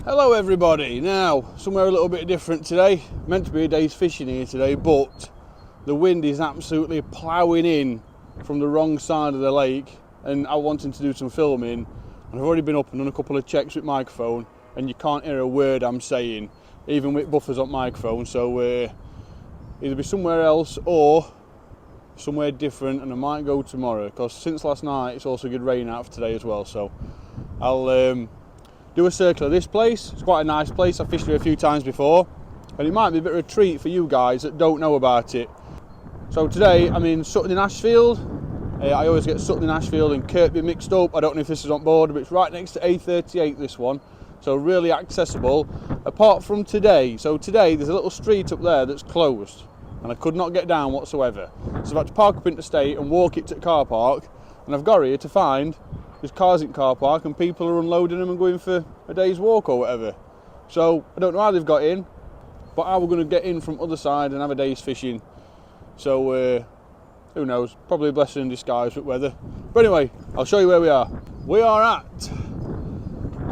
Hello everybody. Now, somewhere a little bit different today. Meant to be a day's fishing here today, but the wind is absolutely ploughing in from the wrong side of the lake, and I'm wanting to do some filming, and I've already been up and done a couple of checks with microphone, and you can't hear a word I'm saying, even with buffers on microphone. So either be somewhere else or somewhere different, and I might go tomorrow, because since last night it's also good rain out for today as well. So I'll do a circle of this place. It's quite a nice place. I've fished here a few times before, and it might be a bit of a treat for you guys that don't know about it. So today I'm in Sutton in Ashfield. I always get Sutton in Ashfield and Kirkby mixed up. I don't know if this is on board, but it's right next to A38, this one. So really accessible, apart from today. So today there's a little street up there that's closed, and I could not get down whatsoever. So I've had to park up interstate and walk it to the car park, and I've got here to find there's cars in the car park and people are unloading them and going for a day's walk or whatever. So I don't know how they've got in, but how we're going to get in from other side and have a day's fishing. So who knows, probably a blessing in disguise with weather. But anyway, I'll show you where we are. We are at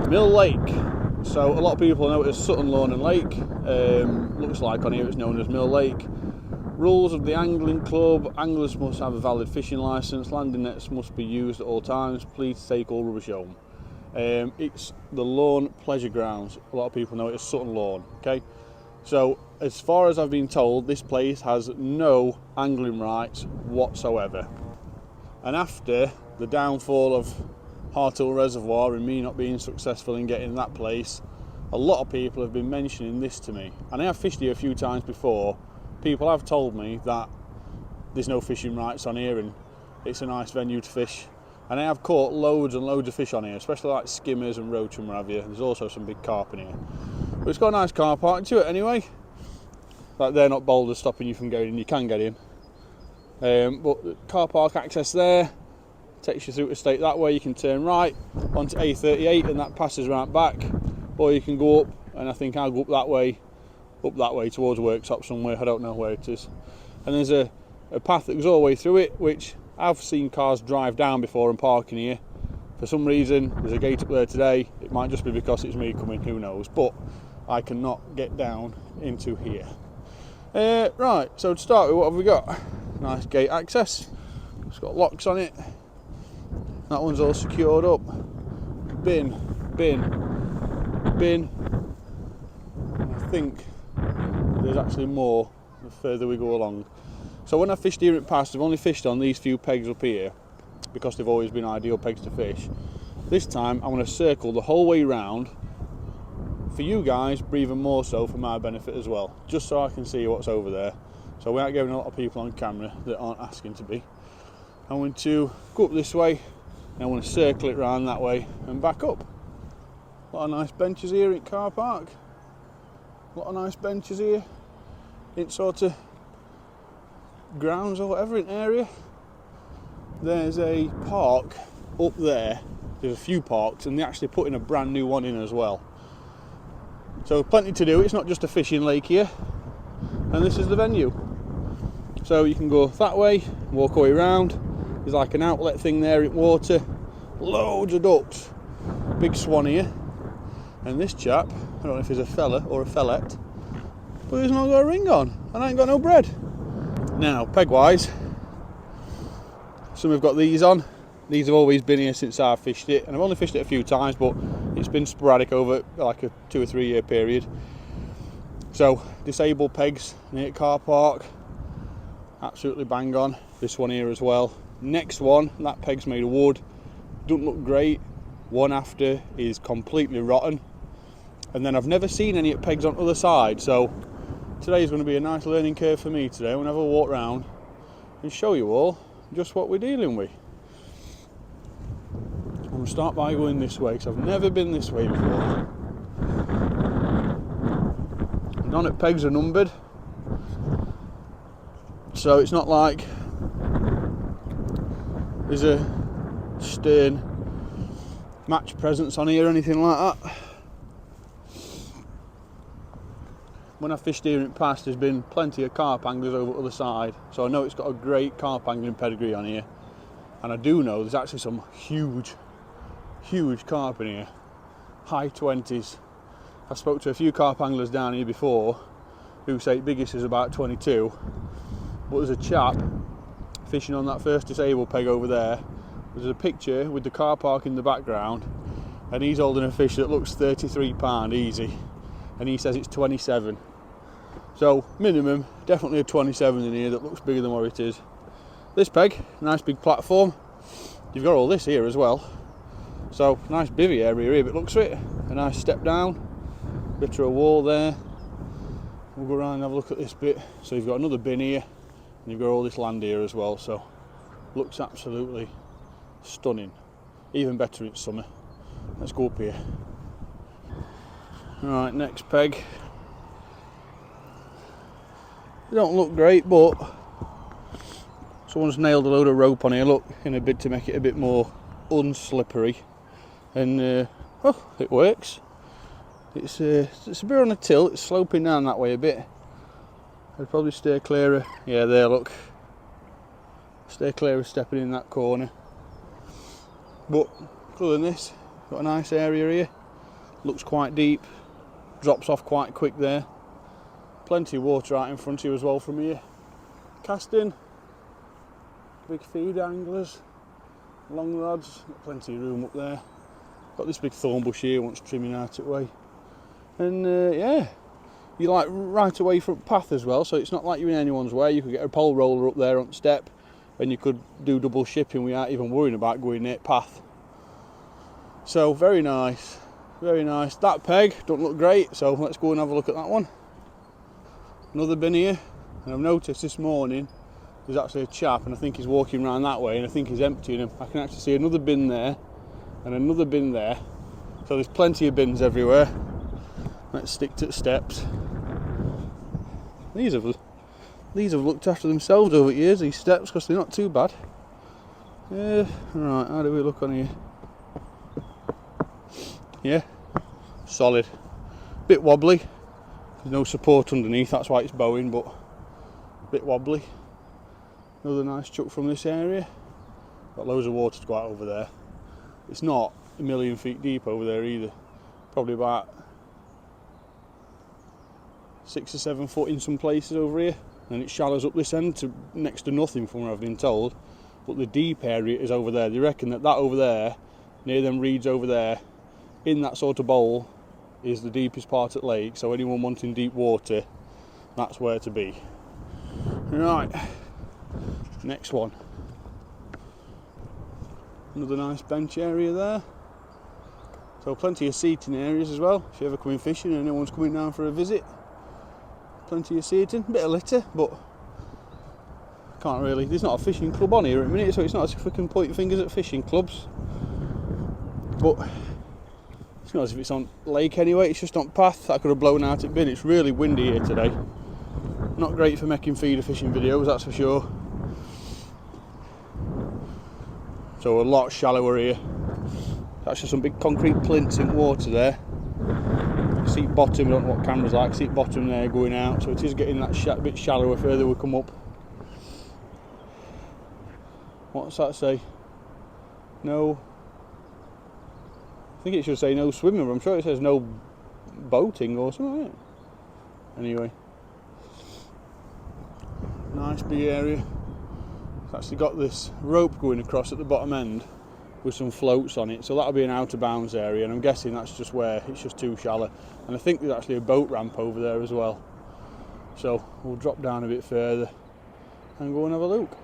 Mill Lake. So a lot of people know it as Sutton Lawn and Lake. Looks like on here it's known as Mill Lake. Rules of the angling club: anglers must have a valid fishing licence, landing nets must be used at all times, please take all rubbish home. It's the lawn pleasure grounds. A lot of people know it as Sutton Lawn. Okay, so as far as I've been told, this place has no angling rights whatsoever. And after the downfall of Harthill Reservoir and me not being successful in getting that place, a lot of people have been mentioning this to me, and I have fished here a few times before. People have told me that there's no fishing rights on here and it's a nice venue to fish, and I have caught loads and loads of fish on here, especially like skimmers and roach and what have you. There's also some big carp in here, but it's got a nice car park to it anyway. Like, they're not boulders stopping you from getting in, you can get in. But the car park access there takes you through the estate that way. You can turn right onto A38 and that passes right back, or you can go up, and I think I'll go up that way towards Worktop somewhere. I don't know where it is. And there's a path that goes all the way through it, which I've seen cars drive down before and park in here. For some reason there's a gate up there today. It might just be because it's me coming, who knows, but I cannot get down into here. Right, so to start with, what have we got? Nice gate access. It's got locks on it. That one's all secured up. Bin. I think there's actually more the further we go along. So when I fished here in the past, I've only fished on these few pegs up here because they've always been ideal pegs to fish. This time I'm going to circle the whole way round for you guys, but even more so for my benefit as well, just so I can see what's over there. So we aren't getting a lot of people on camera that aren't asking to be. I'm going to go up this way, and I want to circle it round that way and back up. A lot of nice benches here in car park. A lot of nice benches here in sort of grounds or whatever in area. There's a park up there. There's a few parks, and they're actually putting a brand new one in as well. So plenty to do. It's not just a fishing lake here, and this is the venue. So you can go that way, walk all the way around. There's like an outlet thing there in water. Loads of ducks. Big swan here. And this chap, I don't know if he's a fella or a fellette, but he's not got a ring on, and I ain't got no bread. Now, peg wise, some have got these on. These have always been here since I've fished it, and I've only fished it a few times, but it's been sporadic over like a 2 or 3 year period. So disabled pegs near car park, absolutely bang on. This one here as well. Next one, that peg's made of wood, doesn't look great. One after is completely rotten, and then I've never seen any pegs on the other side. So today is going to be a nice learning curve for me today. I'm going to have a walk round and show you all just what we're dealing with. I'm going to start by going this way because I've never been this way before. None of the pegs are numbered, so it's not like there's a stern match presence on here or anything like that. When I fished here in the past, there's been plenty of carp anglers over the other side, so I know it's got a great carp angling pedigree on here, and I do know there's actually some huge carp in here, high 20s, I spoke to a few carp anglers down here before who say biggest is about 22, but there's a chap fishing on that first disabled peg over there. There's a picture with the car park in the background, and he's holding a fish that looks 33 pound easy, and he says it's 27. So minimum, definitely a 27 in here that looks bigger than what it is. This peg, nice big platform. You've got all this here as well. So nice bivvy area here, but looks for it. A nice step down, bit of a wall there. We'll go around and have a look at this bit. So you've got another bin here, and you've got all this land here as well. So looks absolutely stunning. Even better in summer. Let's go up here. Right, next peg. They don't look great, but someone's nailed a load of rope on here, look, in a bid to make it a bit more unslippery. And oh, it works. It's a bit on a tilt, it's sloping down that way a bit. I'd probably steer clear of, yeah, there, look. Stay clear of stepping in that corner. But other than this, got a nice area here. Looks quite deep, drops off quite quick there. Plenty of water out in front of you as well from here. Casting, big feed anglers, long rods, got plenty of room up there. Got this big thorn bush here, wants trimming out away. And yeah, you like right away front path as well, so it's not like you're in anyone's way. You could get a pole roller up there on step, and you could do double shipping without even worrying about going near path. So very nice, very nice. That peg don't look great, so let's go and have a look at that one. Another bin here, and I've noticed this morning there's actually a chap, and I think he's walking around that way, and I think he's emptying them. I can actually see another bin there and another bin there, so there's plenty of bins everywhere. Let's stick to the steps. These have looked after themselves over years, these steps, because they're not too bad. Yeah, right, how do we look on here? Yeah, solid. Bit wobbly. There's no support underneath, that's why it's bowing, but a bit wobbly. Another nice chuck from this area. Got loads of water to go out over there. It's not a million feet deep over there either. Probably about 6 or 7 foot in some places over here. And it shallows up this end to next to nothing from where I've been told. But the deep area is over there. They reckon that over there, near them reeds over there, in that sort of bowl, is the deepest part of the lake, so anyone wanting deep water, that's where to be. Right, next one. Another nice bench area there. So plenty of seating areas as well, if you ever come in fishing and anyone's coming down for a visit. Plenty of seating, bit of litter, but can't really, there's not a fishing club on here at the minute, so it's not as if we can point fingers at fishing clubs. But it's not as if it's on lake anyway, it's just on path. That could have blown out at bin. It's really windy here today. Not great for making feeder fishing videos, that's for sure. So a lot shallower here. That's just some big concrete plinths in water there. Seat bottom, I don't know what camera's like, seat bottom there going out. So it is getting that bit shallower further we come up. What's that say? No. I think it should say no swimming, but I'm sure it says no boating or something, isn't it? Anyway. Nice big area. It's actually got this rope going across at the bottom end with some floats on it, so that'll be an out of bounds area, and I'm guessing that's just where it's just too shallow. And I think there's actually a boat ramp over there as well. So we'll drop down a bit further and go and have a look.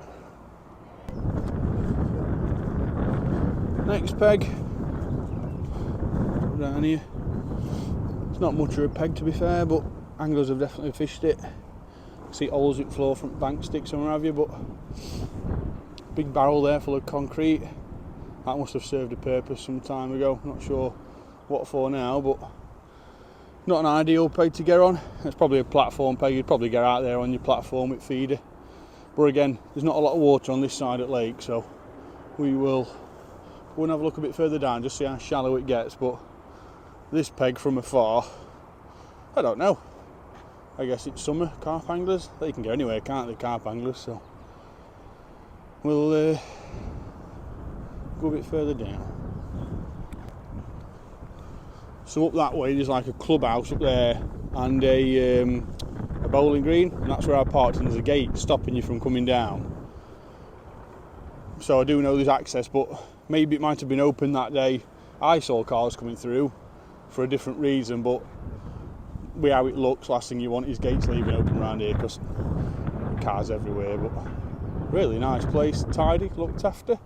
Next peg. Down here. It's not much of a peg to be fair, but anglers have definitely fished it. See holes in floor from bank sticks and what have you, but big barrel there full of concrete. That must have served a purpose some time ago. Not sure what for now, but not an ideal peg to get on. It's probably a platform peg. You'd probably get out there on your platform with feeder. But again, there's not a lot of water on this side of the lake, so we will go and have a look a bit further down, just see how shallow it gets. But this peg from afar, I don't know. I guess it's summer, carp anglers. They can go anywhere, can't they, carp anglers? So we'll go a bit further down. So up that way there's like a clubhouse up there and a bowling green, and that's where I parked, and there's a gate stopping you from coming down. So I do know there's access, but maybe it might have been open that day. I saw cars coming through for a different reason, but with how it looks, last thing you want is gates leaving open around here because cars everywhere. But really nice place, tidy, looked after.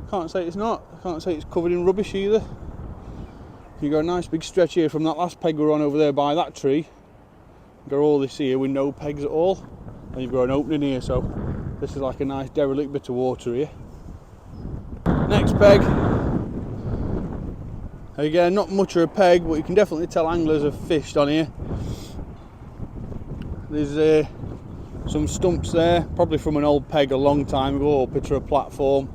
Can't say it's not. Can't say it's covered in rubbish either. You got a nice big stretch here from that last peg we're on over there by that tree. You got all this here with no pegs at all, and you've got an opening here, so this is like a nice derelict bit of water here. Next peg. Again, not much of a peg, but you can definitely tell anglers have fished on here. There's some stumps there, probably from an old peg a long time ago, or picture a platform.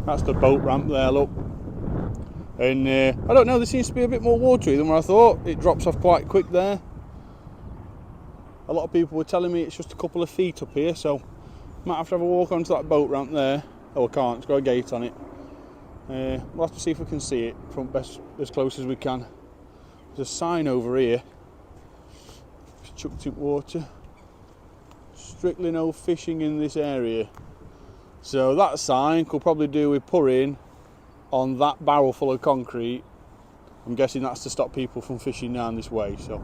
That's the boat ramp there, look. And I don't know, there seems to be a bit more watery than what I thought. It drops off quite quick there. A lot of people were telling me it's just a couple of feet up here, so might have to have a walk onto that boat ramp there. Oh, I can't, it's got a gate on it. We'll have to see if we can see it from as close as we can. There's a sign over here. It's chucked in water. Strictly no fishing in this area. So that sign could probably do with putting on that barrel full of concrete. I'm guessing that's to stop people from fishing down this way. So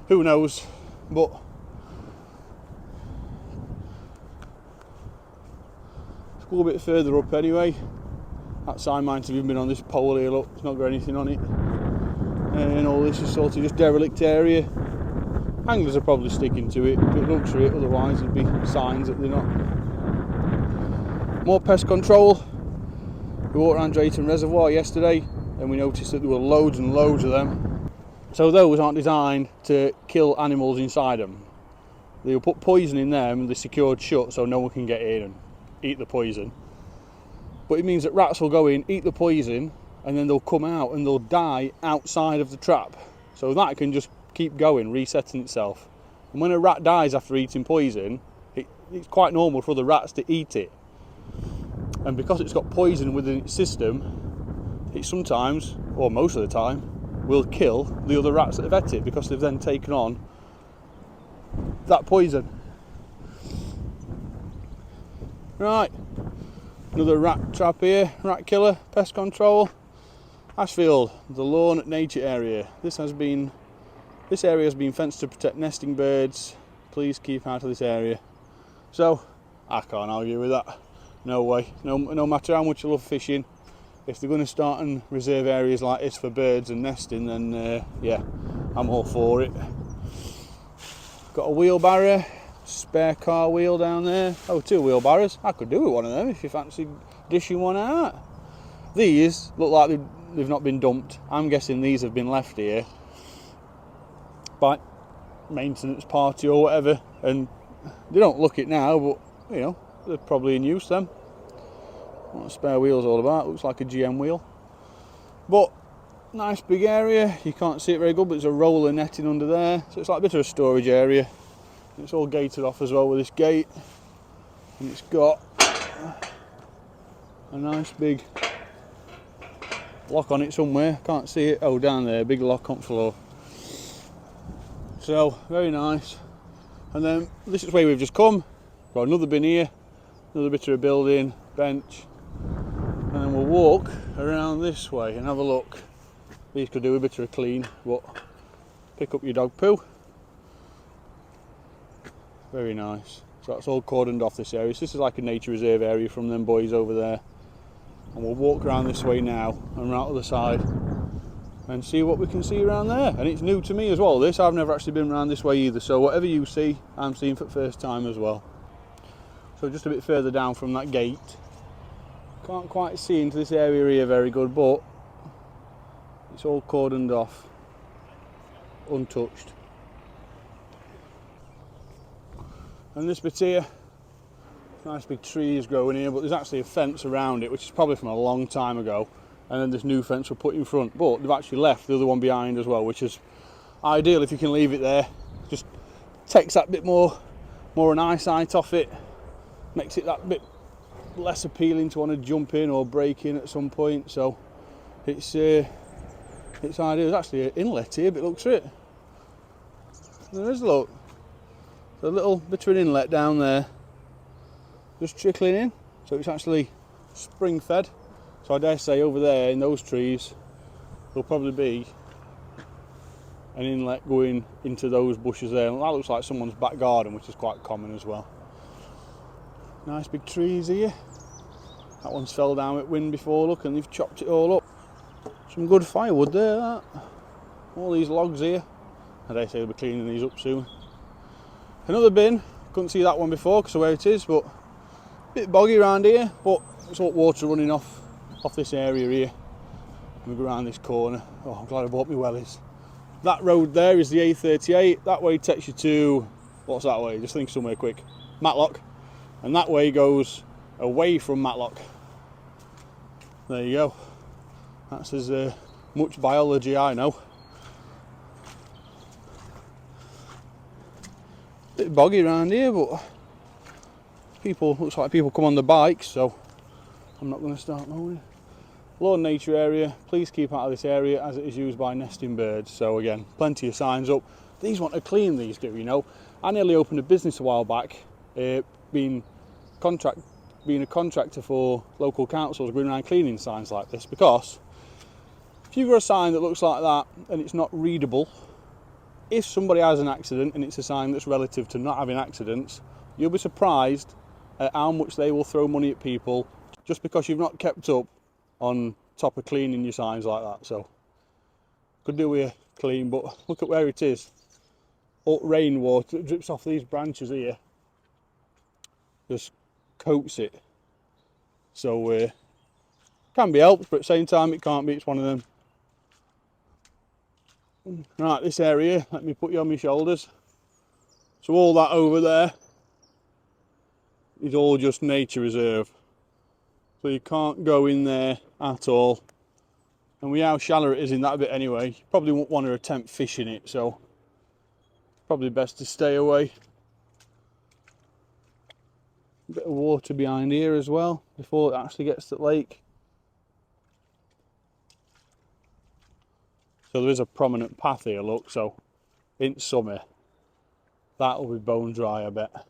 who knows? But let's go a bit further up anyway. That sign might have even been on this pole here, look, it's not got anything on it. And all this is sort of just derelict area. Anglers are probably sticking to it, it looks for it, otherwise there'd be signs that they're not. More pest control. We walked around Drayton Reservoir yesterday and we noticed that there were loads and loads of them. So those aren't designed to kill animals inside them. They'll put poison in them and they're secured shut so no one can get in and eat the poison. But it means that rats will go in, eat the poison, and then they'll come out and they'll die outside of the trap. So that can just keep going, resetting itself. And when a rat dies after eating poison, it's quite normal for the rats to eat it. And because it's got poison within its system, it sometimes, or most of the time, will kill the other rats that have ate it because they've then taken on that poison. Right. Another rat trap here, rat killer, pest control. Ashfield, the lawn nature area. This area has been fenced to protect nesting birds. Please keep out of this area. So, I can't argue with that. No way. No matter how much I love fishing, if they're going to start and reserve areas like this for birds and nesting, then yeah, I'm all for it. Got a wheelbarrow. Spare car wheel down there. Oh, 2 wheelbarrows. I could do with one of them if you fancy dishing one out. These look like they've not been dumped. I'm guessing these have been left here by maintenance party or whatever, and they don't look it now, but you know, they're probably in use then. What a spare wheel's all about. Looks like a GM wheel. But nice big area. You can't see it very good, but there's a roller netting under there, so it's like a bit of a storage area. It's all gated off as well with this gate, and it's got a nice big lock on it somewhere. Can't see it. Oh, down there, big lock on floor. So very nice. And then this is where we've just come. Got another bin here, another bit of a building, bench, and then we'll walk around this way and have a look. These could do a bit of a clean, but pick up your dog poo. Very nice. So that's all cordoned off this area. So this is like a nature reserve area from them boys over there. And we'll walk around this way now and around the other side and see what we can see around there. And it's new to me as well, this. I've never actually been around this way either. So whatever you see, I'm seeing for the first time as well. So just a bit further down from that gate. Can't quite see into this area here very good, but it's all cordoned off, untouched. And this bit here, nice big trees growing here, but there's actually a fence around it, which is probably from a long time ago. And then this new fence we'll put in front, but they've actually left the other one behind as well, which is ideal if you can leave it there. Just takes that bit more an eyesight off it, makes it that bit less appealing to want to jump in or break in at some point. So it's It's ideal. There's actually an inlet here, but look through it. There is, look. There's a little bit of an inlet down there, just trickling in. So it's actually spring fed. So I dare say over there in those trees, there'll probably be an inlet going into those bushes there. And that looks like someone's back garden, which is quite common as well. Nice big trees here. That one's fell down with wind before, look, and they've chopped it all up. Some good firewood there, that. All these logs here. I dare say they'll be cleaning these up soon. Another bin. Couldn't see that one before because of where it is, but a bit boggy around here, but it's all water running off this area here. We go around this corner. Oh, I'm glad I bought my wellies. That road there is the A38. That way takes you to, what's that way? Just think somewhere quick. Matlock. And that way goes away from Matlock. There you go. That's as much biology I know. Bit boggy around here, but looks like people come on the bikes, so I'm not going to start mowing. Lawn nature area, please keep out of this area as it is used by nesting birds. So again, plenty of signs up. These want to clean, these do, you know. I nearly opened a business a while back, being a contractor for local councils, going around cleaning signs like this, because if you've got a sign that looks like that and it's not readable, if somebody has an accident and it's a sign that's relative to not having accidents, you'll be surprised at how much they will throw money at people just because you've not kept up on top of cleaning your signs like that. So could do with a clean, but look at where it is. All rainwater that drips off these branches here just coats it. So can be helped, but at the same time it can't be. It's one of them. Right, this area, let me put you on my shoulders. So all that over there is all just nature reserve. So you can't go in there at all. And with how shallow it is in that bit anyway, you probably won't want to attempt fishing it, so probably best to stay away. A bit of water behind here as well before it actually gets to the lake. So there is a prominent path here, look, so in summer that'll be bone dry, I bet.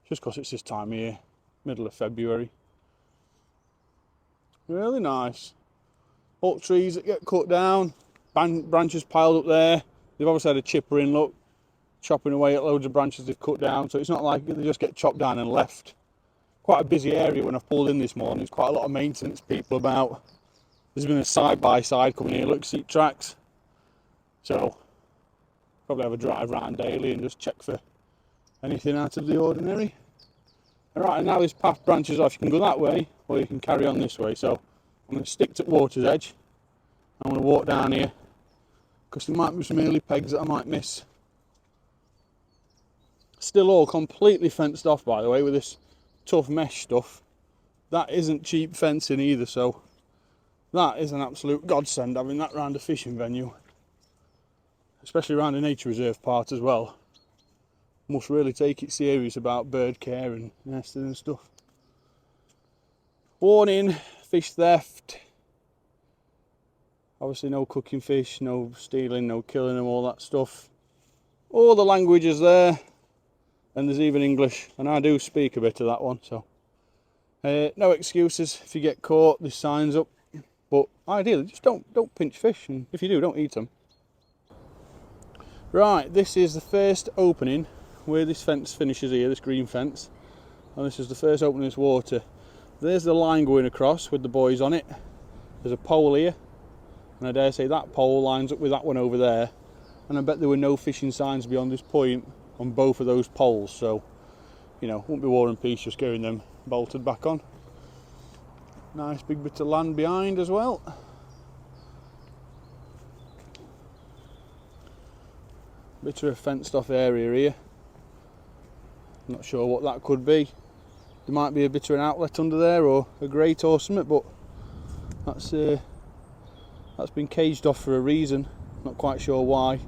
Just because it's this time of year, middle of February. Really nice. Oak trees that get cut down, branches piled up there. They've obviously had a chipper in, look, chopping away at loads of branches they've cut down, so it's not like they just get chopped down and left. Quite a busy area when I've pulled in this morning. There's quite a lot of maintenance people about. There's been a side-by-side coming here, look, seat tracks. So, probably have a drive around daily and just check for anything out of the ordinary. Alright, and now this path branches off. You can go that way, or you can carry on this way. So, I'm going to stick to water's edge. I'm going to walk down here, because there might be some early pegs that I might miss. Still all completely fenced off, by the way, with this tough mesh stuff. That isn't cheap fencing either, so that is an absolute godsend having that round a fishing venue, especially around a nature reserve part as well. Must really take it serious about bird care and nesting and stuff. Warning, fish theft. Obviously no cooking fish, no stealing, no killing them, all that stuff. All the language is there, and there's even English, and I do speak a bit of that one, so no excuses if you get caught. This sign's up, but ideally just don't pinch fish, and if you do, don't eat them. Right, this is the first opening where this fence finishes here, this green fence, and this is the first opening of this water. There's the line going across with the buoys on it. There's a pole here, and I dare say that pole lines up with that one over there, and I bet there were no fishing signs beyond this point on both of those poles, so you know, won't be War and Peace just getting them bolted back on. Nice big bit of land behind as well. Bit of a fenced off area here. Not sure what that could be. There might be a bit of an outlet under there, or a grate or something, but that's been caged off for a reason. Not quite sure why.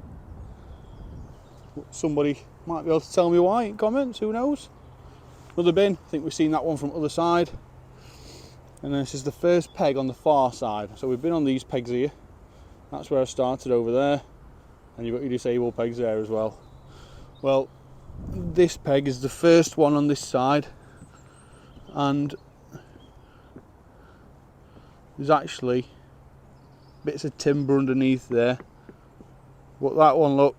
Somebody might be able to tell me why in comments, who knows. Another bin, I think we've seen that one from the other side. And this is the first peg on the far side. So we've been on these pegs here. That's where I started over there, and you've got your disable pegs there as well. Well, this peg is the first one on this side, and there's actually bits of timber underneath there. But that one, look,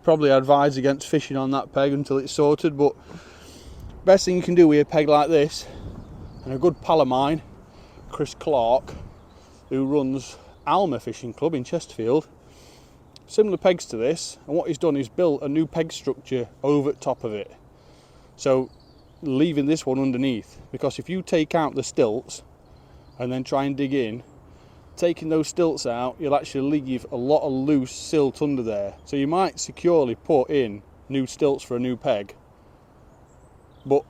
probably advise against fishing on that peg until it's sorted. But best thing you can do with a peg like this, and a good pal of mine, Chris Clark, who runs Alma Fishing Club in Chesterfield, similar pegs to this, and what he's done is built a new peg structure over the top of it, so leaving this one underneath, because if you take out the stilts and then try and dig in, taking those stilts out, you'll actually leave a lot of loose silt under there. So you might securely put in new stilts for a new peg, but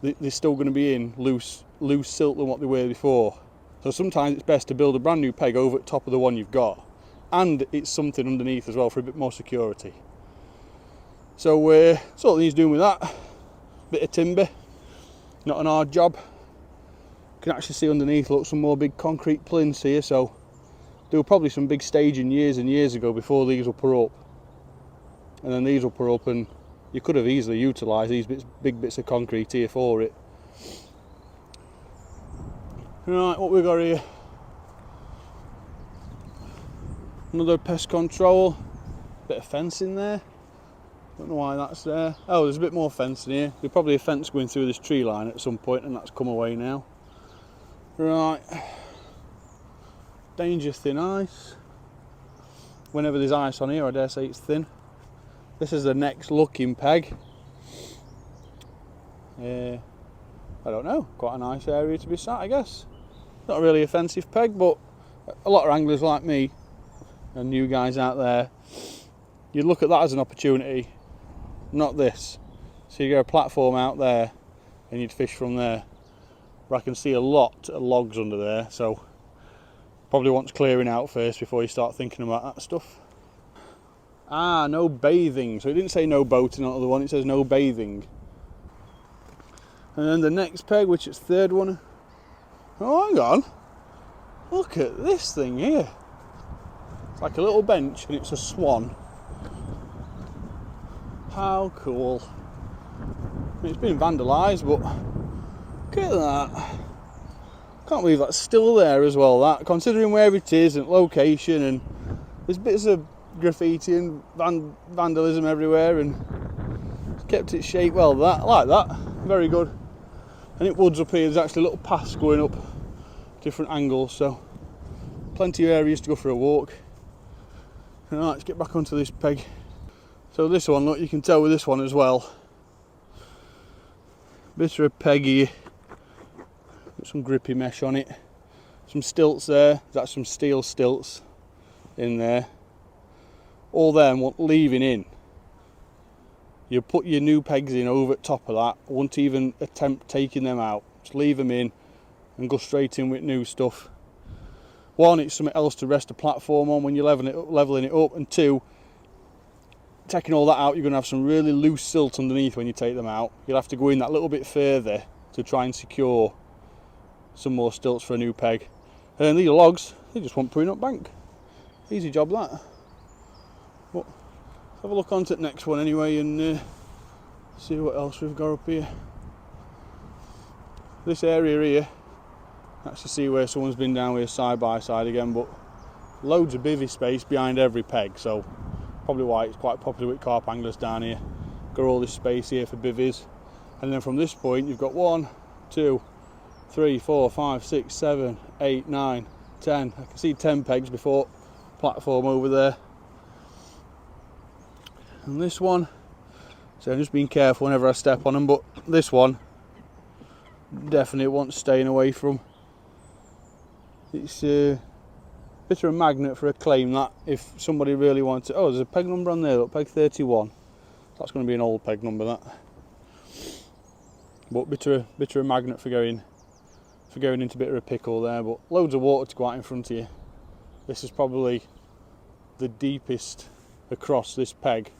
they're still going to be in loose silt than what they were before. So sometimes it's best to build a brand new peg over the top of the one you've got, and it's something underneath as well for a bit more security. So that's all it needs doing with that. Bit of timber, not an hard job. You can actually see underneath, look, some more big concrete plinths here. So there were probably some big staging years and years ago before these were put up, and then these were put up, and you could have easily utilised these big bits of concrete here for it. Right, what we got here? Another pest control, bit of fencing there. Don't know why that's there. Oh, there's a bit more fencing here. There's probably a fence going through this tree line at some point, and that's come away now. Right, danger thin ice. Whenever there's ice on here, I dare say it's thin. This is the next looking peg. I don't know, quite a nice area to be sat, I guess. Not really a offensive peg, but a lot of anglers like me and you guys out there, you look at that as an opportunity, not this. So you get a platform out there and you'd fish from there. But I can see a lot of logs under there, so probably wants clearing out first before you start thinking about that stuff. Ah, no bathing. So it didn't say no boating on the other one, it says no bathing. And then the next peg, which is third one. Oh, hang on. Look at this thing here. It's like a little bench and it's a swan. How cool. I mean, it's been vandalised, but look at that. Can't believe that's still there as well, that, considering where it is and location, and there's bits of graffiti and vandalism everywhere, and it's kept its shape well. That, I like that, very good. And it woods up here, there's actually little paths going up different angles, so plenty of areas to go for a walk. Right, let's get back onto this peg. So this one, look, you can tell with this one as well, bit of a peg here, got some grippy mesh on it, some stilts there, that's some steel stilts in there, all them want leaving in. You put your new pegs in over the top of that, won't even attempt taking them out, just leave them in and go straight in with new stuff. One, it's something else to rest the platform on when you're leveling it up, and two, taking all that out, you're going to have some really loose silt underneath when you take them out. You'll have to go in that little bit further to try and secure some more stilts for a new peg. And these logs, they just want putting up bank. Easy job that. But have a look onto the next one anyway and see what else we've got up here. This area here, actually see where someone's been down here side by side again, but loads of bivvy space behind every peg, so probably why it's quite popular with carp anglers down here. Got all this space here for bivvies, and then from this point you've got 1, 2, 3, 4, 5, 6, 7, 8, 9, 10. I can see 10 pegs before platform over there. And this one, so I'm just being careful whenever I step on them, but this one definitely wants staying away from. It's a bit of a magnet for a claim, that if somebody really wants it. Oh, there's a peg number on there, look, peg 31. That's going to be an old peg number, that. But bit of a magnet for going into a bit of a pickle there, but loads of water to go out in front of you. This is probably the deepest across this peg.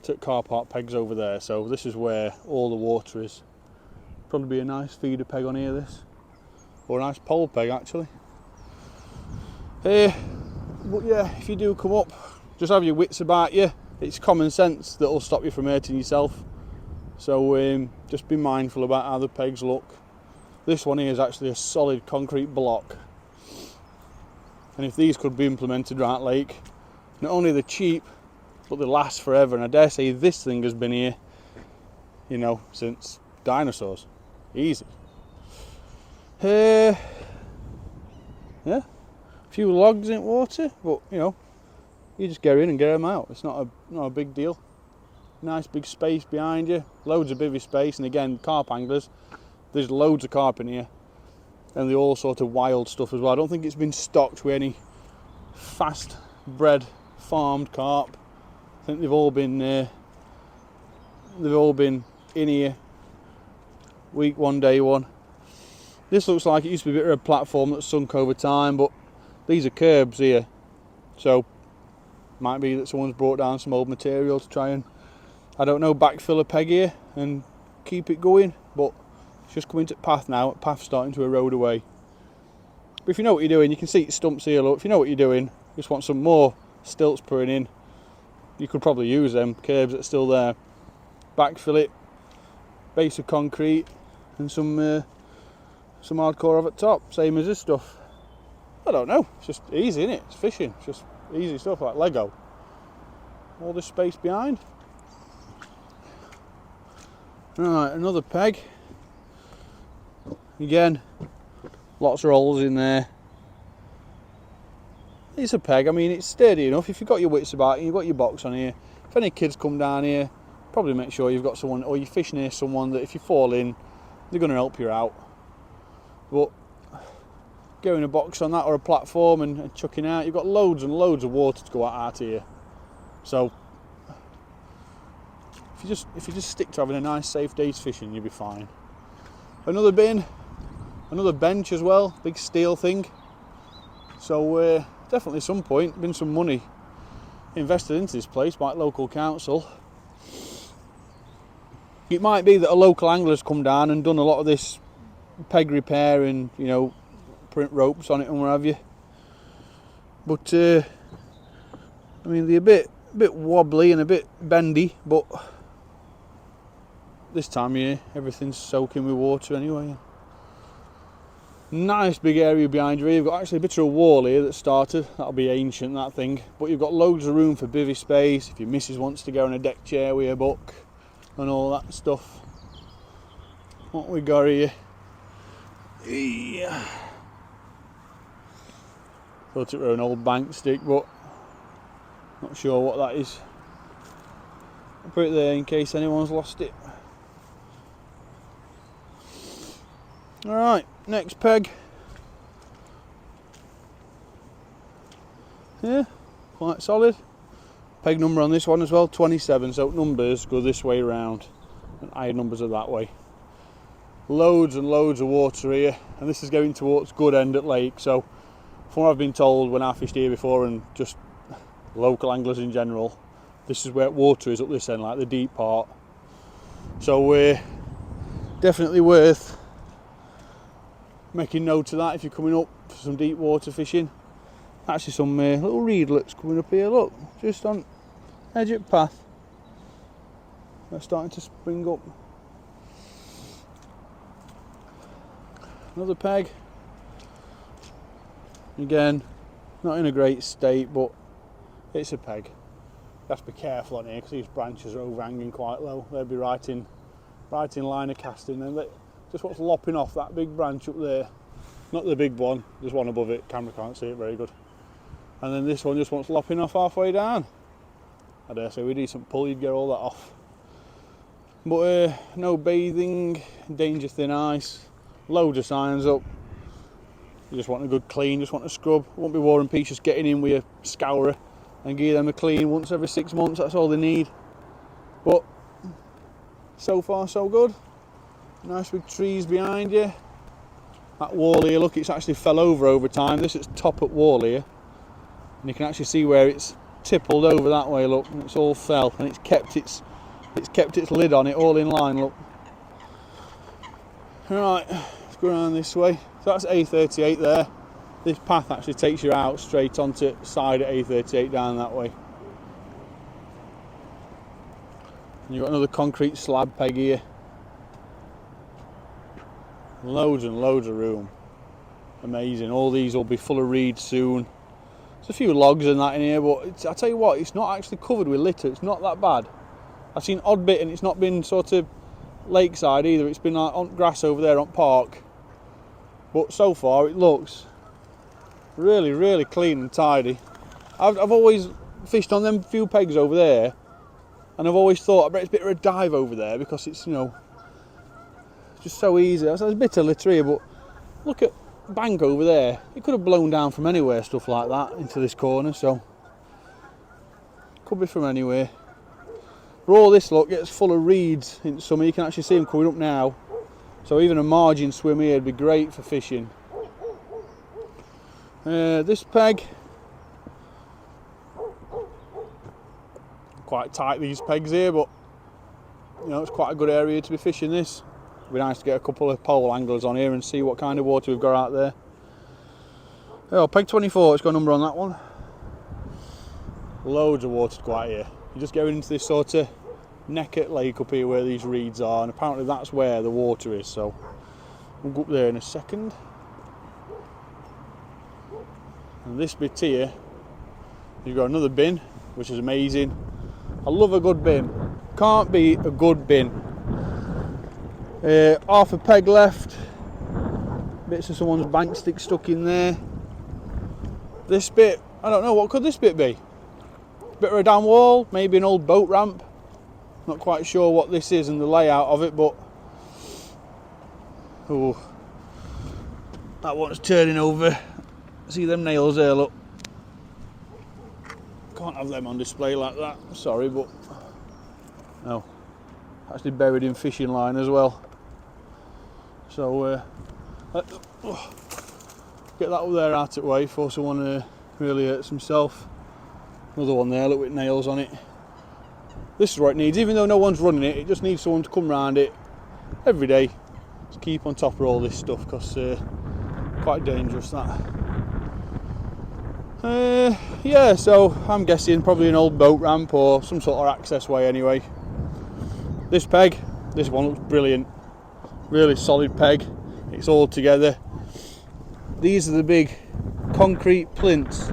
Took car park pegs over there, so this is where all the water is. Probably be a nice feeder peg on here, this, or a nice pole peg actually. But yeah, if you do come up, just have your wits about you. It's common sense that'll stop you from hurting yourself. So just be mindful about how the pegs look. This one here is actually a solid concrete block. And if these could be implemented right lake, not only are they cheap, but they last forever. And I dare say this thing has been here, you know, since dinosaurs. Easy. Yeah, a few logs in water, but you know, you just get in and get them out. It's not a big deal. Nice big space behind you, loads of bivvy space, and again, carp anglers, there's loads of carp in here, and they're all sort of wild stuff as well. I don't think it's been stocked with any fast bred farmed carp. I think they've all been in here week one, day one. This looks like it used to be a bit of a platform that's sunk over time, but these are curbs here, so might be that someone's brought down some old material to try and, I don't know, backfill a peg here and keep it going. But it's just coming to path now. Path's starting to erode away. But if you know what you're doing, you can see it stumps here. Look, if you know what you're doing, just want some more stilts putting in, you could probably use them curbs that are still there. Backfill it, base of concrete, and some hardcore over the top, same as this stuff. I don't know, it's just easy, isn't it? It's fishing, it's just easy stuff like Lego. All this space behind. Right, another peg. Again, lots of holes in there. It's a peg, I mean, it's sturdy enough. If you've got your wits about you, you've got your box on here. If any kids come down here, probably make sure you've got someone, or you're fishing near someone that if you fall in, they're going to help you out. But going a box on that or a platform and chucking out, you've got loads and loads of water to go out here. So if you just stick to having a nice safe day's fishing, you'll be fine. Another bin, another bench as well, big steel thing. So definitely at some point been some money invested into this place by local council. It might be that a local angler's come down and done a lot of this peg repair and, you know, print ropes on it and what have you. But I mean, they're a bit wobbly and a bit bendy, but this time of year everything's soaking with water anyway. Nice big area behind you here. You've got actually a bit of a wall here that started. That'll be ancient, that thing. But you've got loads of room for bivvy space if your missus wants to go in a deck chair with a book and all that stuff. What we got here? Yeah. Thought it were an old bank stick, but not sure what that is. I'll put it there in case anyone's lost it. Alright, next peg. Yeah, quite solid. Peg number on this one as well, 27, so numbers go this way round and iron numbers are that way. Loads and loads of water here, and this is going towards good end at lake. So from what I've been told when I fished here before, and just local anglers in general, this is where water is up this end, like the deep part. So we're definitely worth making note of that if you're coming up for some deep water fishing. Actually some little reedlets coming up here, look, just on edge of the path. They're starting to spring up. Another peg. Again, not in a great state, but it's a peg. You have to be careful on here because these branches are overhanging quite low. They'll be right in line of casting, and just what's lopping off that big branch up there. Not the big one, there's one above it, camera can't see it very good. And then this one just wants lopping off halfway down. I dare say with a decent pull you'd get all that off. But no bathing, danger thin ice, loads of signs up. You just want a good clean, just want a scrub. Won't be War and Peace just getting in with a scourer and give them a clean once every 6 months, that's all they need. But so far so good. Nice big trees behind you. That wall here, look, it's actually fell over time. This is top at wall here. And you can actually see where it's tippled over that way, look, and it's all fell, and it's kept its lid on it all in line, look. Right, let's go around this way. So that's A38 there. this path actually takes you out straight onto side at A38 down that way. And you've got another concrete slab peg here. Loads and loads of room. Amazing. All these will be full of reeds soon. There's a few logs and that in here, but I tell you what, it's not actually covered with litter. It's not that bad. I've seen odd bit, and it's not been sort of lakeside either. It's been like on grass over there on park. But so far it looks really, really clean and tidy. I've always fished on them few pegs over there, and I've always thought I bet it's a bit of a dive over there because it's, you know, just so easy. There's a bit of litter here, but look at the bank over there. It could have blown down from anywhere, stuff like that, into this corner, so could be from anywhere. But all this look gets full of reeds in summer. You can actually see them coming up now. So even a margin swim here would be great for fishing. This peg, quite tight these pegs here, but you know, it's quite a good area to be fishing this. It'd be nice to get a couple of pole anglers on here and see what kind of water we've got out there. Oh, peg 24, it's got a number on that one. Loads of water to go out here. You're just going into this sort of Neckett Lake up here where these reeds are, and apparently that's where the water is, so we'll go up there in a second. And this bit here, you've got another bin, which is amazing. I love a good bin. Can't beat a good bin. Half a peg left. Bits of someone's bank stick stuck in there. This bit, I don't know, what could this bit be? Bit of a damn wall, maybe an old boat ramp. Not quite sure what this is and the layout of it, but oh, that one's turning over. See them nails there, look. Can't have them on display like that, sorry, but no, actually buried in fishing line as well. So let's get that up there out of the way before someone really hurts himself. Another one there, look, with nails on it. This is what it needs, even though no one's running it, it just needs someone to come round it every day to keep on top of all this stuff, because quite dangerous that. Yeah, so I'm guessing probably an old boat ramp or some sort of access way anyway. This peg, this one looks brilliant. Really solid peg, it's all together. These are the big concrete plinths.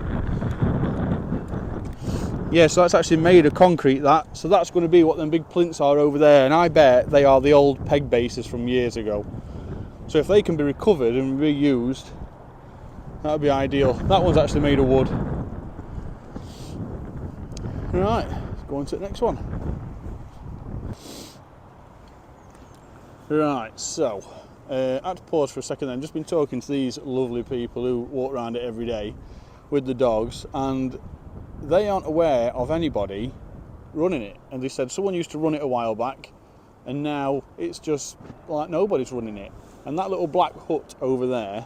Yeah, so that's actually made of concrete, that. So that's going to be what them big plinths are over there, and I bet they are the old peg bases from years ago. So if they can be recovered and reused, that would be ideal. That one's actually made of wood. Right, let's go on to the next one. Right, so I had to pause for a second then. Just been talking to these lovely people who walk around it every day with the dogs, and they aren't aware of anybody running it. And they said someone used to run it a while back, and now it's just like nobody's running it. And that little black hut over there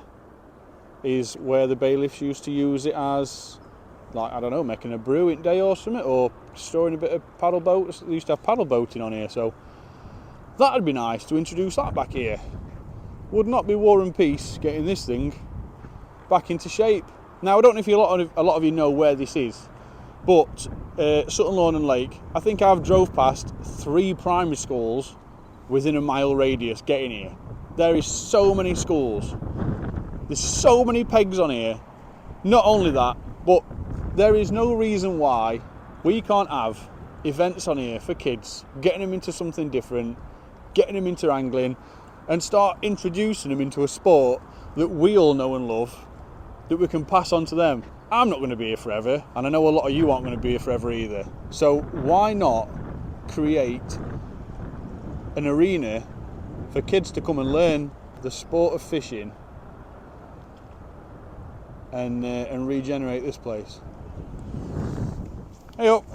is where the bailiffs used to use it as, like, I don't know, making a brewing day or something, or storing a bit of paddle boats. They used to have paddle boating on here, so that'd be nice to introduce that back here. Would not be War and Peace getting this thing back into shape. Now, I don't know if a lot of you know where this is, but Sutton Lawn and Lake, I think I've drove past 3 primary schools within a mile radius getting here. There is so many schools. There's so many pegs on here. Not only that, but there is no reason why we can't have events on here for kids, getting them into something different, getting them into angling, and start introducing them into a sport that we all know and love, that we can pass on to them. I'm not going to be here forever, and I know a lot of you aren't going to be here forever either. So why not create an arena for kids to come and learn the sport of fishing and regenerate this place? Hey up.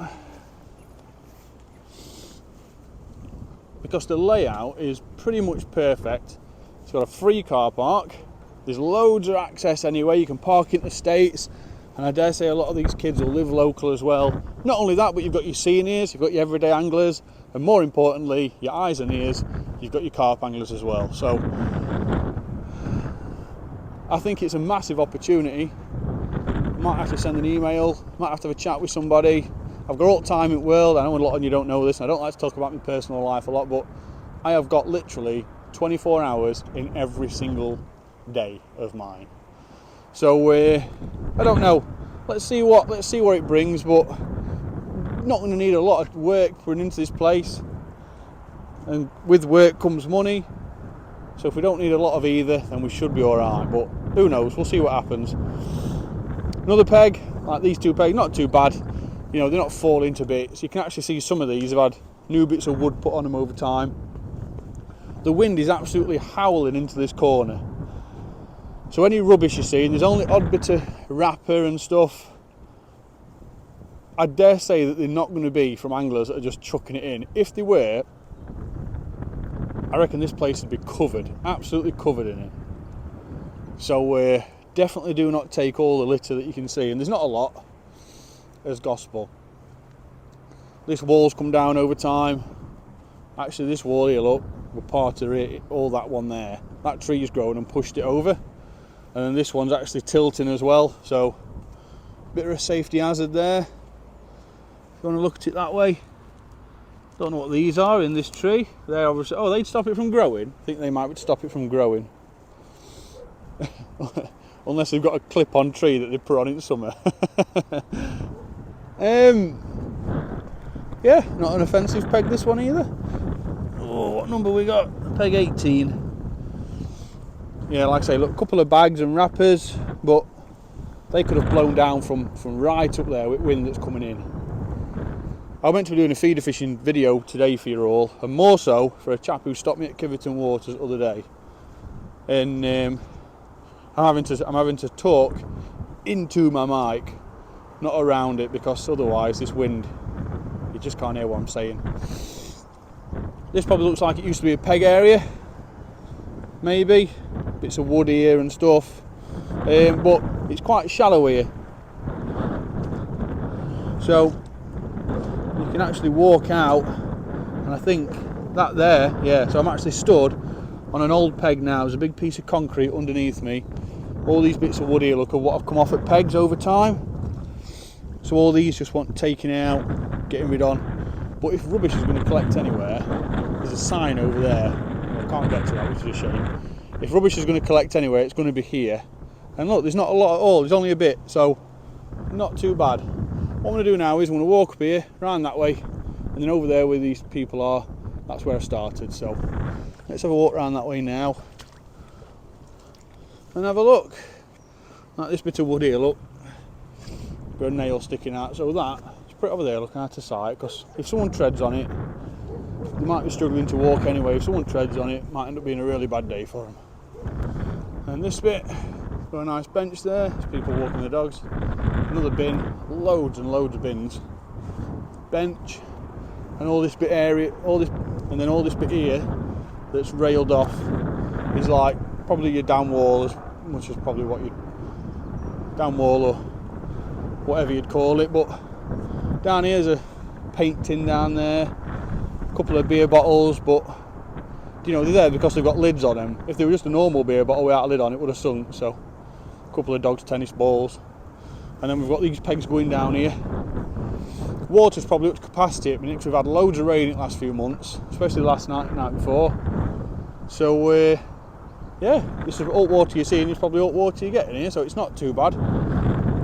Because the layout is pretty much perfect. It's got a free car park. There's loads of access anyway. You can park in the States, and I dare say a lot of these kids will live local as well. Not only that, but you've got your seniors, you've got your everyday anglers, and more importantly, your eyes and ears, you've got your carp anglers as well. So I think it's a massive opportunity. Might have to send an email, might have to have a chat with somebody. I've got all the time in the world. I know a lot of you don't know this, and I don't like to talk about my personal life a lot, but I have got literally 24 hours in every single day of mine. So I don't know. Let's see what it brings, but not going to need a lot of work putting into this place. And with work comes money. So if we don't need a lot of either, then we should be all right. But who knows? We'll see what happens. Another peg, like these two pegs, not too bad. You know, they're not falling to bits. You can actually see some of these have had new bits of wood put on them over time. The wind is absolutely howling into this corner. So any rubbish you see, and there's only odd bit of wrapper and stuff, I dare say that they're not going to be from anglers that are just chucking it in. If they were, I reckon this place would be covered, absolutely covered in it. So definitely do not take all the litter that you can see, and there's not a lot as gospel. This wall's come down over time. Actually, this wall here, look, we're part of it, all that one there. That tree's grown and pushed it over, and then this one's actually tilting as well, so a bit of a safety hazard there. If you want to look at it that way. Don't know what these are in this tree. They're obviously, oh, they'd stop it from growing. I think they might stop it from growing. Unless they've got a clip-on tree that they put on in summer. Yeah, not an offensive peg, this one either. Oh, what number we got? Peg 18. Yeah, like I say, look, a couple of bags and wrappers, but they could have blown down from right up there with wind that's coming in. I meant to be doing a feeder fishing video today for you all, and more so for a chap who stopped me at Kiverton Waters the other day. And I'm having to talk into my mic, not around it, because otherwise this wind, you just can't hear what I'm saying. This probably looks like it used to be a peg area, maybe bits of wood here and stuff, but it's quite shallow here, so you can actually walk out, and I think that there, yeah, so I'm actually stood on an old peg now. There's a big piece of concrete underneath me. All these bits of wood here, look at what have come off at pegs over time. So all these just want taking out, getting rid on. But if rubbish is going to collect anywhere, there's a sign over there. Well, I can't get to that, which is a shame. If rubbish is going to collect anywhere, it's going to be here. And look, there's not a lot at all, there's only a bit, so not too bad. What I'm going to do now is I'm going to walk up here, round that way, and then over there where these people are, that's where I started. So let's have a walk around that way now and have a look. Like this bit of wood here, look, got a nail sticking out, so that, just put it over there looking out of sight, because if someone treads on it, they might be struggling to walk anyway. If someone treads on it, might end up being a really bad day for them. And this bit, got a nice bench there, there's people walking their dogs. Another bin, loads and loads of bins. Bench, and all this bit area, all this, and then all this bit here that's railed off is like probably your down wall, as much as probably what you down wall or whatever you'd call it. But down here's a paint tin down there, a couple of beer bottles, but you know, they're there because they've got lids on them. If they were just a normal beer bottle without a lid on, it would have sunk. So a couple of dogs' tennis balls, and then we've got these pegs going down here. Water's probably up to capacity at the minute because we've had loads of rain in the last few months, especially last night and the night before. So yeah, this is alt water you're seeing, is probably alt water you're getting here, so it's not too bad.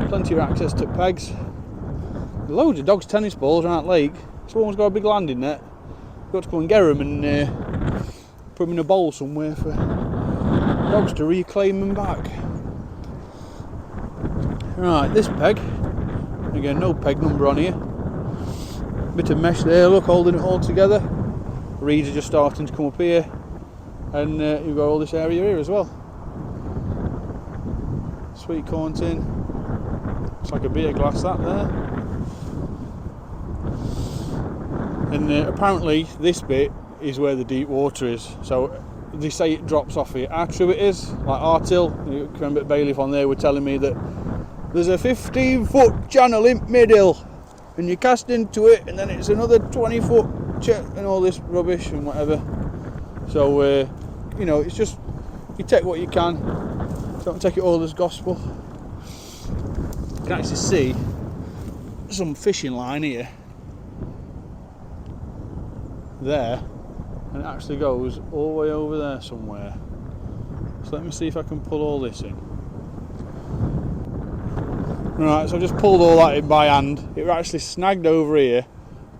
Plenty of access to pegs. Loads of dogs' tennis balls around the lake. Someone's got a big landing net. We've got to go and get them and put them in a bowl somewhere for dogs to reclaim them back. Right, this peg, again, no peg number on here. Bit of mesh there, look, holding it all together. Reeds are just starting to come up here, and you've got all this area here as well. Sweet corn tin. It's like a beer glass, that there. And apparently this bit is where the deep water is. So they say it drops off here. How true it is, like Artill, Cranbrook Bailiff on there were telling me that there's a 15-foot channel in middle, and you cast into it, and then it's another 20-foot and all this rubbish and whatever. So you know, it's just, you take what you can. Don't take it all as gospel. You can actually see some fishing line here, there, and it actually goes all the way over there somewhere. So let me see if I can pull all this in. Right, so I just pulled all that in by hand. It was actually snagged over here,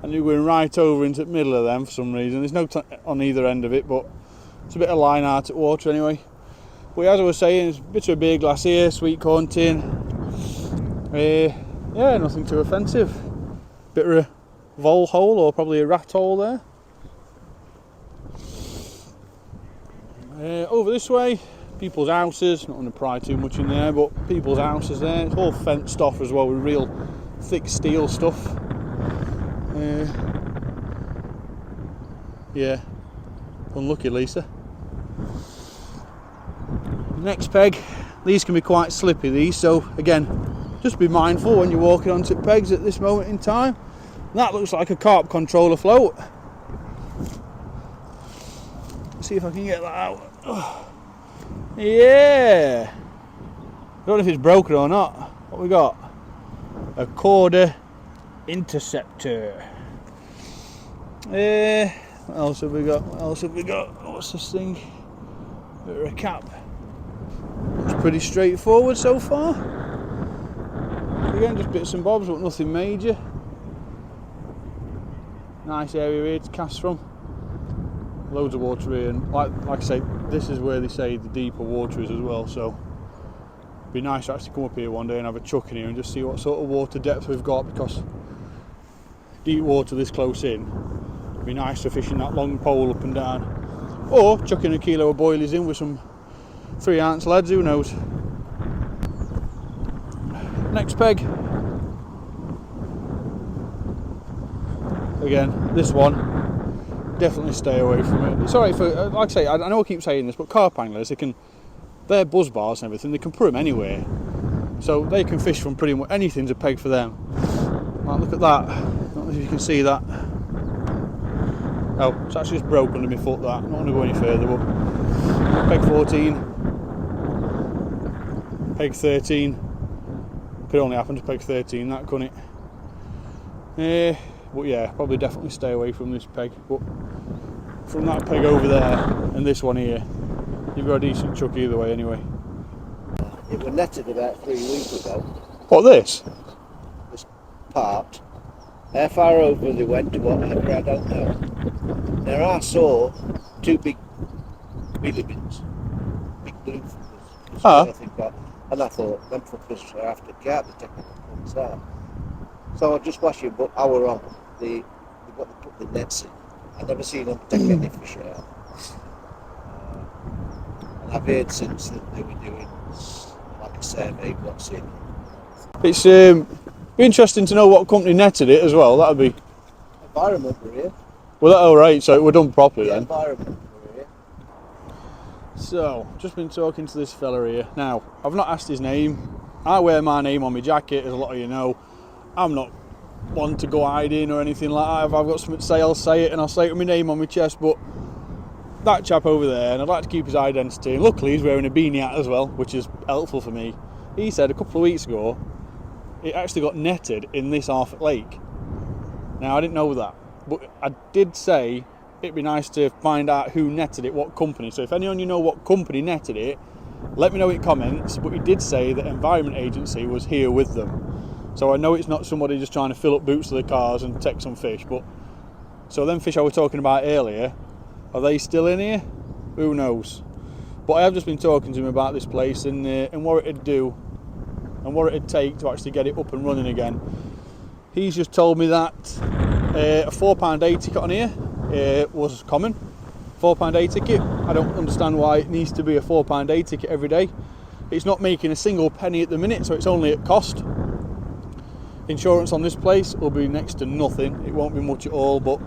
and you're going right over into the middle of them for some reason. There's no on either end of it, but it's a bit of line art at water anyway. But as I was saying, it's a bit of a beer glass here, sweet corn tin. Yeah, nothing too offensive. Bit of a vole hole, or probably a rat hole there. Over this way, people's houses. Not going to pry too much in there, but people's houses there. It's all fenced off as well with real thick steel stuff. Yeah, unlucky Lisa. Next peg, these can be quite slippy, these, so again, just be mindful when you're walking onto pegs at this moment in time. That looks like a carp controller float. Let's see if I can get that out. Oh. Yeah! I don't know if it's broken or not. What we got? A Korda Interceptor. What else have we got? What's this thing? Bit of a cap. Looks pretty straightforward so far. Again, just bits and bobs, but nothing major. Nice area here to cast from. Loads of water here, and like I say, this is where they say the deeper water is as well, so it'd be nice to actually come up here one day and have a chuck in here and just see what sort of water depth we've got, because deep water this close in, it'd be nice to fish in that long pole up and down, or chucking a kilo of boilies in with some 3-ounce leads, who knows. Next peg, again, this one, definitely stay away from it. It's alright for, like I say, I know I keep saying this, but carp anglers, they're buzz bars and everything, they can put them anywhere. So they can fish from pretty much anything's a peg for them. Right, look at that. I don't know if you can see that. Oh, it's actually just broke under my foot, that. I'm not going to go any further, but peg 14, peg 13. Could only happen to peg 13, that, couldn't it? But yeah, probably definitely stay away from this peg. But from that peg over there and this one here, you've got a decent chuck either way anyway. It was netted about 3 weeks ago. What, this? This part. How far over they went to whatever, I don't know. There I saw 2 big wheelie bins. Big blue fuckers. I think that. And I thought, them fuckers are after carp, they're taking the ones out. So I was just watching, but hour on, they've got to put the nets in. I've never seen them take any fish out. And I've heard since that they were doing like a survey what's in. It's be interesting to know what company netted it as well. That'd be. Environment were here. Well, all right. So it were done properly then. Environment were here. So just been talking to this fella here. Now I've not asked his name. I wear my name on my jacket, as a lot of you know. I'm not one to go hiding or anything like that. If I've got something to say, I'll say it, and I'll say it with my name on my chest. But that chap over there, and I'd like to keep his identity. And luckily, he's wearing a beanie hat as well, which is helpful for me. He said a couple of weeks ago, it actually got netted in this Arthur Lake. Now, I didn't know that, but I did say it'd be nice to find out who netted it, what company. So if anyone you know what company netted it, let me know in comments. But he did say that Environment Agency was here with them. So I know it's not somebody just trying to fill up boots of the cars and take some fish. But so them fish I was talking about earlier, are they still in here? Who knows? But I have just been talking to him about this place and what it'd do and what it'd take to actually get it up and running again. He's just told me that a £4 ticket on here was common. £4 ticket. I don't understand why it needs to be a £4 ticket every day. It's not making a single penny at the minute, so it's only at cost. Insurance on this place will be next to nothing. It won't be much at all, but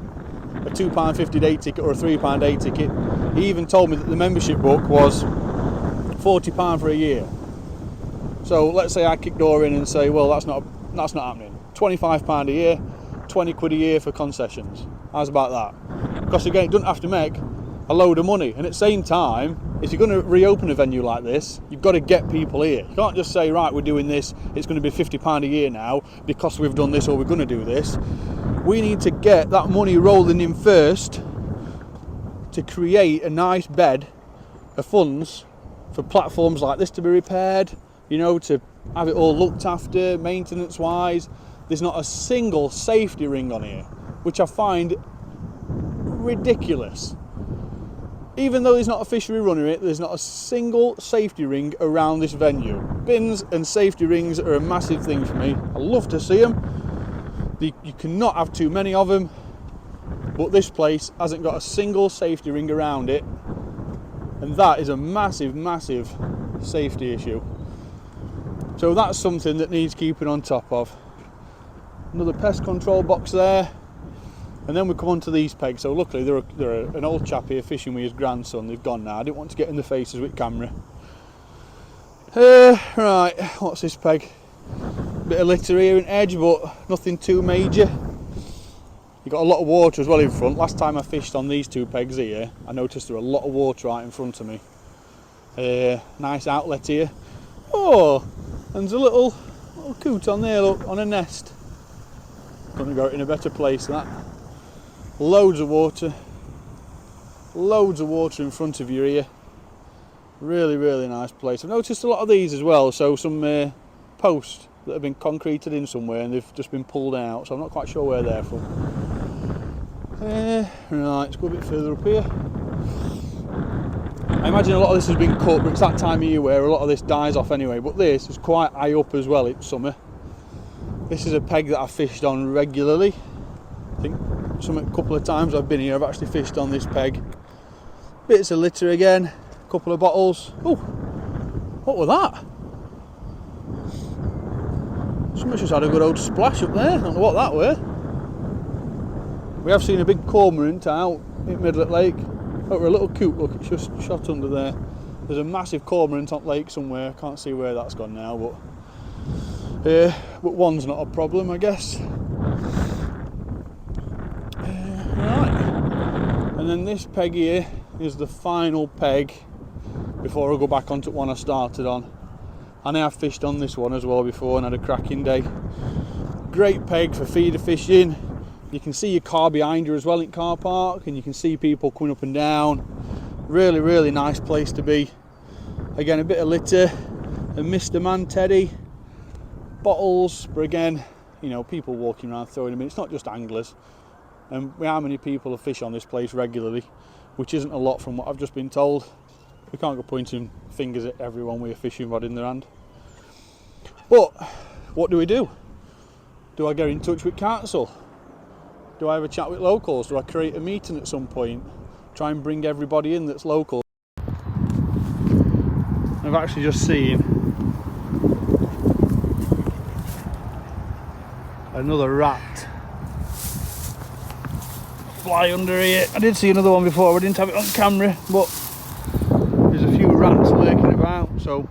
a £2.50 day ticket or a £3 day ticket. He even told me that the membership book was £40 for a year. So let's say I kick door in and say, well, that's not happening. £25 a year, 20 quid a year for concessions. How's about that? Because again, it doesn't have to make a load of money. And at the same time, if you're going to reopen a venue like this, you've got to get people here. You can't just say, right, we're doing this, it's going to be £50 a year now because we've done this or we're going to do this. We need to get that money rolling in first to create a nice bed of funds for platforms like this to be repaired, you know, to have it all looked after, maintenance wise. There's not a single safety ring on here, which I find ridiculous. Even though there's not a fishery runner in it, there's not a single safety ring around this venue. Bins and safety rings are a massive thing for me. I love to see them. You cannot have too many of them, but this place hasn't got a single safety ring around it, and that is a massive, massive safety issue. So that's something that needs keeping on top of. Another pest control box there, and then we come on to these pegs. So luckily they're an old chap here fishing with his grandson. They've gone now. I didn't want to get in the faces with camera. Right, what's this peg? Bit of litter here in edge, but nothing too major. You've got a lot of water as well in front. Last time I fished on these two pegs here, I noticed there were a lot of water right in front of me. Nice outlet here. Oh, and there's a little coot on there, look, on a nest. Couldn't have got it in a better place than that. Loads of water in front of you here. Really, really nice place. I've noticed a lot of these as well, so some posts that have been concreted in somewhere and they've just been pulled out, so I'm not quite sure where they're from. Right, let's go a bit further up here. I imagine a lot of this has been cut, but it's that time of year where a lot of this dies off anyway. But this is quite high up as well, it's summer. This is a peg that I've fished on regularly. I think a couple of times I've been here, I've actually fished on this peg. Bits of litter again, a couple of bottles. Oh, what was that? Someone just had a good old splash up there. I don't know what that were. We have seen a big cormorant out in Midlet Lake. Over a little coot, look, it's just shot under there. There's a massive cormorant on lake somewhere. I can't see where that's gone now, but one's not a problem, I guess. Right, and then this peg here is the final peg before I go back onto one I started on. And I have fished on this one as well before and had a cracking day. Great peg for feeder fishing. You can see your car behind you as well in car park, and you can see people coming up and down. Really, really nice place to be. Again, a bit of litter, a Mr. Man Teddy, bottles, but again, you know, people walking around throwing them in. It's not just anglers. And how many people fish on this place regularly, which isn't a lot from what I've just been told. We can't go pointing fingers at everyone with a fishing rod in their hand. But what do? Do I get in touch with council? Do I have a chat with locals? Do I create a meeting at some point? Try and bring everybody in that's local? I've actually just seen another rat fly under here. I did see another one before, I didn't have it on camera, but there's a few rats lurking about, so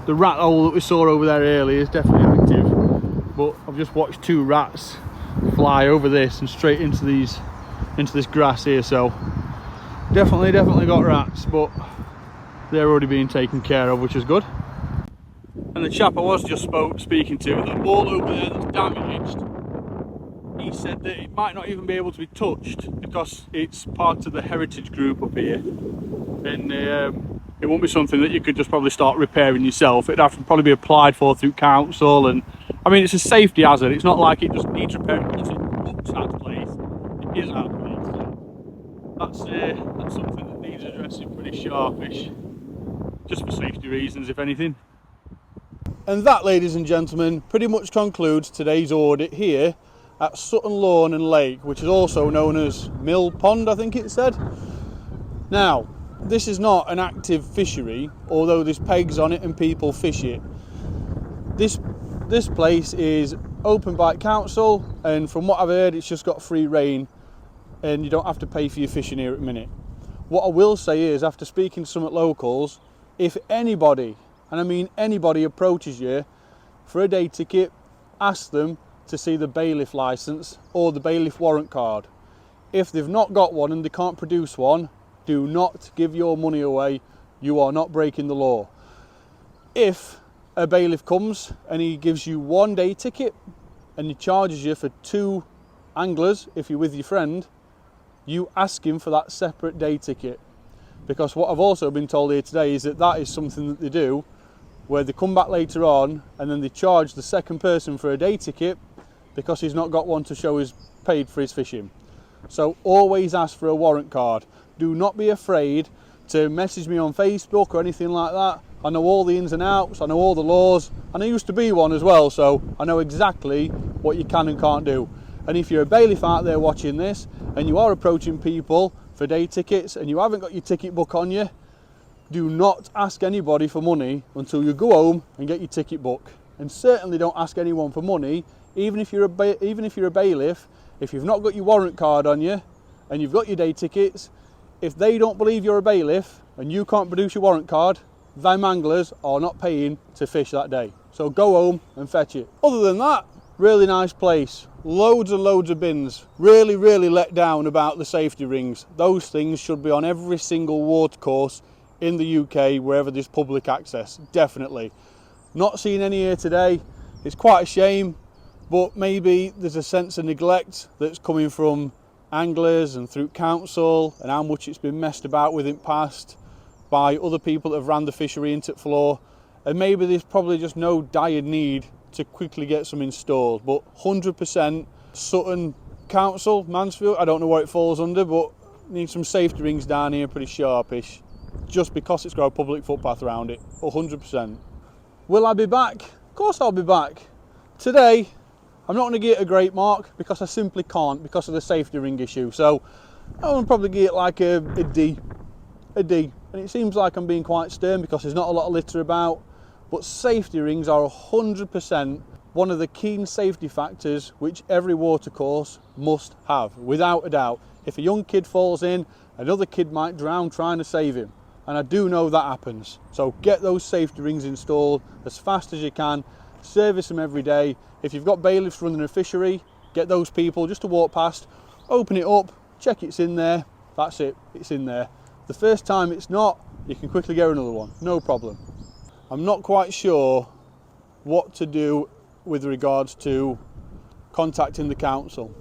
the rat hole that we saw over there earlier is definitely active. But I've just watched two rats fly over this and straight into this grass here, so definitely got rats, but they're already being taken care of, which is good. And the chap I was just speaking to, the wall over there that's damaged, he said that it might not even be able to be touched because it's part of the heritage group up here, and it won't be something that you could just probably start repairing yourself. It'd have to probably be applied for through council, and I mean, it's a safety hazard. It's not like it just needs repairing once it looks out of place. It is out of place. So that's something that needs addressing pretty sharpish, just for safety reasons, if anything. And that, ladies and gentlemen, pretty much concludes today's audit here at Sutton Lawn and Lake, which is also known as Mill Pond, I think it said. Now, this is not an active fishery, although there's pegs on it and people fish it. This place is open by council, and from what I've heard, it's just got free rein and you don't have to pay for your fishing here at the minute. What I will say is, after speaking to some locals, if anybody, and I mean anybody, approaches you for a day ticket, ask them to see the bailiff licence or the bailiff warrant card. If they've not got one and they can't produce one, do not give your money away. You are not breaking the law. If a bailiff comes and he gives you 1 day ticket and he charges you for 2 anglers, if you're with your friend, you ask him for that separate day ticket. Because what I've also been told here today is that that is something that they do, where they come back later on and then they charge the second person for a day ticket because he's not got one to show he's paid for his fishing. So always ask for a warrant card. Do not be afraid to message me on Facebook or anything like that. I know all the ins and outs, I know all the laws, and I used to be one as well, so I know exactly what you can and can't do. And if you're a bailiff out there watching this and you are approaching people for day tickets and you haven't got your ticket book on you, do not ask anybody for money until you go home and get your ticket book. And certainly don't ask anyone for money, even if you're a bailiff. If you've not got your warrant card on you and you've got your day tickets, if they don't believe you're a bailiff and you can't produce your warrant card, them anglers are not paying to fish that day. So go home and fetch it. Other than that, really nice place. Loads and loads of bins. Really let down about the safety rings. Those things should be on every single watercourse in the UK wherever there's public access. Definitely. Not seeing any here today. It's quite a shame, but maybe there's a sense of neglect that's coming from anglers and through council, and how much it's been messed about with in past by other people that have ran the fishery into the floor, and maybe there's probably just no dire need to quickly get some installed. But 100% Sutton Council, Mansfield, I don't know what it falls under, but need some safety rings down here pretty sharpish, just because it's got a public footpath around it. 100%. Will I be back? Of course I'll be back. Today I'm not going to give it a great mark because I simply can't, because of the safety ring issue. So I'm going to probably give it like a D. And it seems like I'm being quite stern because there's not a lot of litter about, but safety rings are 100% one of the key safety factors which every watercourse must have, without a doubt. If a young kid falls in, another kid might drown trying to save him, and I do know that happens. So get those safety rings installed as fast as you can, service them every day. If you've got bailiffs running a fishery, get those people just to walk past, open it up, check it's in there, that's it, it's in there. The first time it's not, you can quickly get another one, no problem. I'm not quite sure what to do with regards to contacting the council.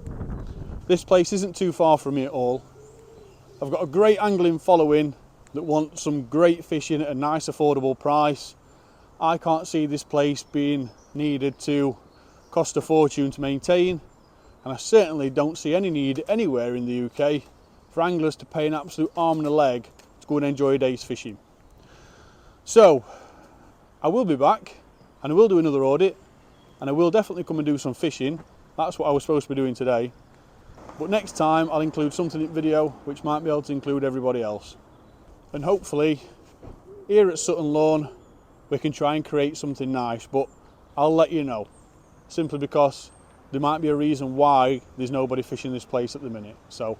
This place isn't too far from me at all. I've got a great angling following that want some great fishing at a nice affordable price. I can't see this place being needed to cost a fortune to maintain, and I certainly don't see any need anywhere in the UK for anglers to pay an absolute arm and a leg to go and enjoy a day's fishing. So I will be back, and I will do another audit, and I will definitely come and do some fishing. That's what I was supposed to be doing today, but next time I'll include something in the video which might be able to include everybody else, and hopefully here at Sutton Lawn we can try and create something nice. But I'll let you know, simply because there might be a reason why there's nobody fishing this place at the minute. So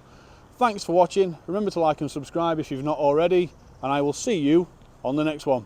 thanks for watching. Remember to like and subscribe if you've not already, and I will see you on the next one.